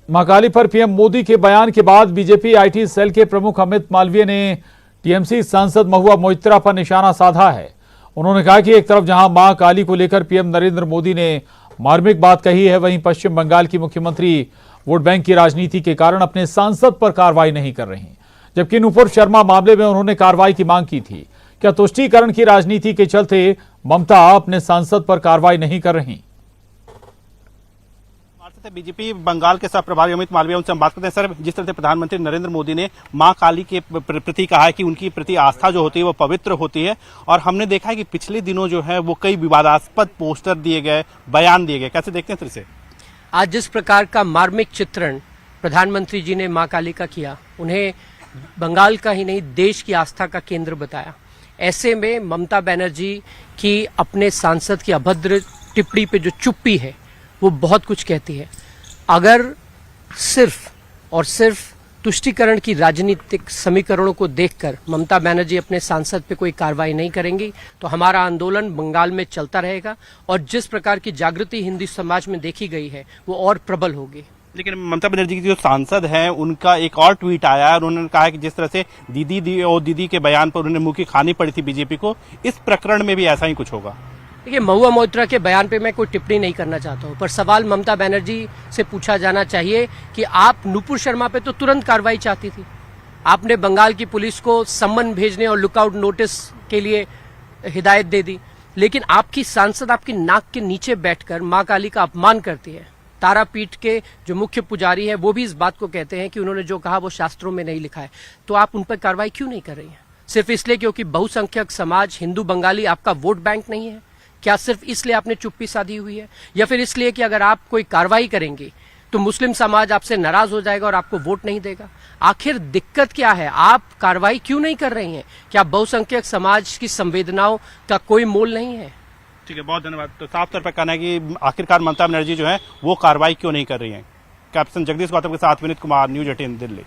महाकाली पर पीएम मोदी के बयान के बाद बीजेपी आईटी सेल के प्रमुख अमित मालवीय ने टीएमसी सांसद महुआ मोइत्रा पर निशाना साधा है। उन्होंने कहा कि एक तरफ जहां मां काली को लेकर पीएम नरेंद्र मोदी ने मार्मिक बात कही है, वहीं पश्चिम बंगाल की मुख्यमंत्री वोट बैंक की राजनीति के कारण अपने सांसद पर कार्रवाई नहीं कर रही, जबकि नुपुर शर्मा मामले में उन्होंने कार्रवाई की मांग की थी। क्या तुष्टीकरण की राजनीति के चलते ममता अपने सांसद पर कार्रवाई नहीं कर रही? बीजेपी बंगाल के सह प्रभारी अमित मालवीय, उनसे हम बात करते हैं। सर, जिस तरह से प्रधानमंत्री नरेंद्र मोदी ने मां काली के प्रति कहा है कि उनकी प्रति आस्था जो होती है वो पवित्र होती है, और हमने देखा है कि पिछले दिनों जो है वो कई विवादास्पद पोस्टर दिए गए, बयान दिए गए, कैसे देखते हैं इसे? आज जिस प्रकार का मार्मिक चित्रण प्रधानमंत्री जी ने मां काली का किया, उन्हें बंगाल का ही नहीं देश की आस्था का केंद्र बताया, ऐसे में ममता बनर्जी की अपने सांसद की अभद्र टिप्पणी पे जो चुप्पी है वो बहुत कुछ कहती है। अगर सिर्फ और सिर्फ तुष्टीकरण की राजनीतिक समीकरणों को देखकर ममता बनर्जी अपने सांसद पे कोई कार्रवाई नहीं करेंगी तो हमारा आंदोलन बंगाल में चलता रहेगा, और जिस प्रकार की जागृति हिंदू समाज में देखी गई है वो और प्रबल होगी। लेकिन ममता बनर्जी की जो सांसद हैं उनका एक और ट्वीट आया है, उन्होंने कहा कि जिस तरह से दीदी के बयान पर उन्हें मुंह की खानी पड़ी थी बीजेपी को, इस प्रकरण में भी ऐसा ही कुछ होगा। देखिए, महुआ मोइत्रा के बयान पे मैं कोई टिप्पणी नहीं करना चाहता हूं, पर सवाल ममता बनर्जी से पूछा जाना चाहिए कि आप नुपुर शर्मा पे तो तुरंत कार्रवाई चाहती थी, आपने बंगाल की पुलिस को सम्मन भेजने और लुकआउट नोटिस के लिए हिदायत दे दी, लेकिन आपकी सांसद आपकी नाक के नीचे बैठकर मां काली का अपमान करती है। तारापीठ के जो मुख्य पुजारी है वो भी इस बात को कहते हैं कि उन्होंने जो कहा वो शास्त्रों में नहीं लिखा है, तो आप उन पर कार्रवाई क्यों नहीं कर रही हैं? सिर्फ इसलिए क्योंकि बहुसंख्यक समाज हिंदू बंगाली आपका वोट बैंक नहीं है? क्या सिर्फ इसलिए आपने चुप्पी साधी हुई है, या फिर इसलिए कि अगर आप कोई कार्रवाई करेंगे तो मुस्लिम समाज आपसे नाराज हो जाएगा और आपको वोट नहीं देगा? आखिर दिक्कत क्या है? आप कार्रवाई क्यों नहीं कर रही हैं? क्या बहुसंख्यक समाज की संवेदनाओं का कोई मोल नहीं है? ठीक है, बहुत धन्यवाद। तो साफ तौर पर कहना है कि आखिरकार ममता बनर्जी जो है वो कार्रवाई क्यों नहीं कर रही है। कैप्टन जगदीश गौतम के साथ विनीत कुमार, न्यूज़ 18 दिल्ली।